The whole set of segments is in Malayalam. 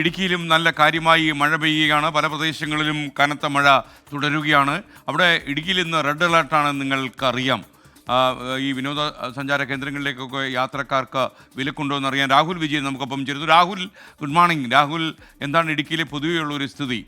ഇടുക്കിയിലും നല്ല കാര്യമായി മഴ പെയ്യുകയാണ്. പല പ്രദേശങ്ങളിലും കനത്ത മഴ തുടരുകയാണ്. അവിടെ ഇടുക്കിയിൽ ഇന്ന് റെഡ് അലേർട്ടാണ്, നിങ്ങൾക്കറിയാം. ഈ വിനോദ സഞ്ചാര കേന്ദ്രങ്ങളിലേക്കൊക്കെ യാത്രക്കാർക്ക് വിലക്കുണ്ടോ എന്നറിയാൻ രാഹുൽ വിജയൻ നമുക്കൊപ്പം ചേരുന്നു. Rahul, good morning. രാഹുൽ, എന്താണ് ഇടുക്കിയിലെ പൊതുവെയുള്ള ഒരു സ്ഥിതി?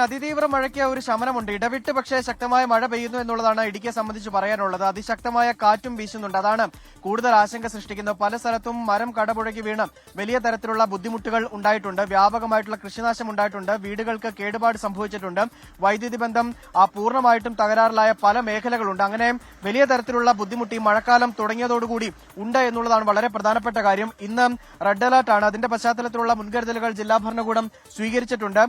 അതിതീവ്ര മഴയ്ക്ക് ഒരു ശമനമുണ്ട്. ഇടവിട്ട് പക്ഷേ ശക്തമായ മഴ പെയ്യുന്നു എന്നുള്ളതാണ് ഇടുക്കിയെ സംബന്ധിച്ച് പറയാനുള്ളത്. അതിശക്തമായ കാറ്റും വീശുന്നുണ്ട്. അതാണ് കൂടുതൽ ആശങ്ക സൃഷ്ടിക്കുന്നത്. പല സ്ഥലത്തും മരം കടപുഴകി വീണ് വലിയ തരത്തിലുള്ള ബുദ്ധിമുട്ടുകൾ ഉണ്ടായിട്ടുണ്ട്. വ്യാപകമായിട്ടുള്ള കൃഷിനാശം ഉണ്ടായിട്ടുണ്ട്. വീടുകൾക്ക് കേടുപാട് സംഭവിച്ചിട്ടുണ്ട്. വൈദ്യുതി ബന്ധം പൂർണ്ണമായിട്ടും തകരാറിലായ പല മേഖലകളുണ്ട്. അങ്ങനെ വലിയ തരത്തിലുള്ള ബുദ്ധിമുട്ട് ഈ മഴക്കാലം തുടങ്ങിയതോടുകൂടി ഉണ്ട് എന്നുള്ളതാണ് വളരെ പ്രധാനപ്പെട്ട കാര്യം. ഇന്ന് റെഡ് അലർട്ടാണ്. അതിന്റെ പശ്ചാത്തലത്തിലുള്ള മുൻകരുതലുകൾ ജില്ലാ ഭരണകൂടം സ്വീകരിച്ചിട്ടുണ്ട്.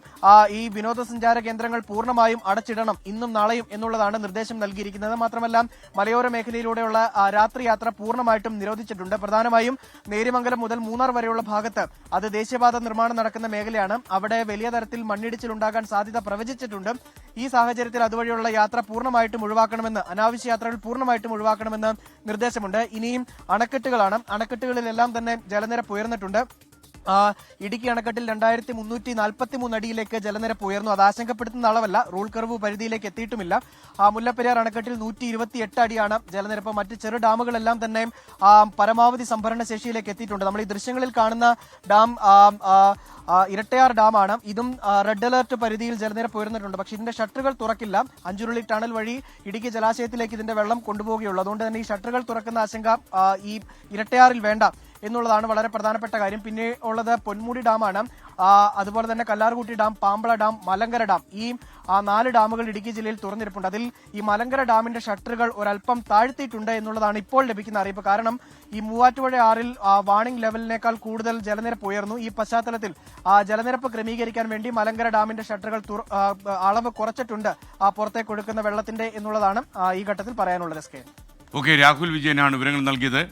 ഈ വിനോദസഞ്ചാര കേന്ദ്രങ്ങൾ പൂർണ്ണമായും അടച്ചിടണം ഇന്നും നാളെയും എന്നുള്ളതാണ് നിർദ്ദേശം നൽകിയിരിക്കുന്നത്. മാത്രമല്ല, മലയോര മേഖലയിലൂടെയുള്ള രാത്രി യാത്ര പൂർണ്ണമായിട്ടും നിരോധിച്ചിട്ടുണ്ട്. പ്രധാനമായും നേര്യമംഗലം മുതൽ മൂന്നാർ വരെയുള്ള ഭാഗത്ത് അത് ദേശീയപാത നിർമ്മാണം നടക്കുന്ന മേഖലയാണ്. അവിടെ വലിയ തരത്തിൽ മണ്ണിടിച്ചിലുണ്ടാകാൻ സാധ്യത പ്രവചിച്ചിട്ടുണ്ട്. ഈ സാഹചര്യത്തിൽ അതുവഴിയുള്ള യാത്ര പൂർണ്ണമായിട്ടും ഒഴിവാക്കണമെന്ന്, അനാവശ്യ യാത്രകൾ പൂർണ്ണമായിട്ടും ഒഴിവാക്കണമെന്ന് നിർദ്ദേശമുണ്ട്. ഇനിയും അണക്കെട്ടുകളാണ്. അണക്കെട്ടുകളിലെല്ലാം തന്നെ ജലനിരപ്പ് ഉയർന്നിട്ടുണ്ട്. ഇടുക്കി അണക്കെട്ടിൽ 2343 അടിയിലേക്ക് ജലനിരപ്പ് ഉയർന്നു. അത് ആശങ്കപ്പെടുത്തുന്ന അളവല്ല. റൂൾ കർവ് പരിധിയിലേക്ക് എത്തിയിട്ടുമില്ല. മുല്ലപ്പെരിയാർ അണക്കെട്ടിൽ 128 അടിയാണ് ജലനിരപ്പ്. മറ്റ് ചെറു ഡാമുകളെല്ലാം തന്നെ പരമാവധി സംഭരണ ശേഷിയിലേക്ക് എത്തിയിട്ടുണ്ട്. നമ്മൾ ഈ ദൃശ്യങ്ങളിൽ കാണുന്ന ഡാം ഇരട്ടയാർ ഡാമാണ്. ഇതും റെഡ് അലർട്ട് പരിധിയിൽ ജലനിരപ്പ് ഉയർന്നിട്ടുണ്ട്. പക്ഷേ ഇതിന്റെ ഷട്ടറുകൾ തുറക്കില്ല. അഞ്ചുരുളി ടണൽ വഴി ഇടുക്കി ജലാശയത്തിലേക്ക് ഇതിന്റെ വെള്ളം കൊണ്ടുപോവുകയുള്ളൂ. അതുകൊണ്ട് തന്നെ ഈ ഷട്ടറുകൾ തുറക്കുന്ന ആശങ്ക ഈ ഇരട്ടയാറിൽ വേണ്ട എന്നുള്ളതാണ് വളരെ പ്രധാനപ്പെട്ട കാര്യം. പിന്നെ ഉള്ളത് പൊന്മുടി ഡാമാണ്. അതുപോലെ തന്നെ Kallarkutty dam, Pambla dam, Malankara dam, ഈ 4 ഡാമുകൾ ഇടുക്കി ജില്ലയിൽ തുറന്നിരിപ്പുണ്ട്. അതിൽ ഈ മലങ്കര ഡാമിന്റെ ഷട്ടറുകൾ ഒരൽപ്പം താഴ്ത്തിയിട്ടുണ്ട് എന്നുള്ളതാണ് ഇപ്പോൾ ലഭിക്കുന്ന അറിയിപ്പ്. കാരണം ഈ മൂവാറ്റുപുഴ ആറിൽ വാണിംഗ് ലെവലിനേക്കാൾ കൂടുതൽ ജലനിരപ്പ് ഉയർന്നു. ഈ പശ്ചാത്തലത്തിൽ ജലനിരപ്പ് ക്രമീകരിക്കാൻ വേണ്ടി മലങ്കര ഡാമിന്റെ ഷട്ടറുകൾ അളവ് കുറച്ചിട്ടുണ്ട് പുറത്തേക്ക് ഒഴുക്കുന്ന വെള്ളത്തിന്റെ എന്നുള്ളതാണ് ഈ ഘട്ടത്തിൽ പറയാനുള്ളത്. ഓക്കെ, രാഹുൽ വിജയനാണ് വിവരങ്ങൾ നൽകിയത്.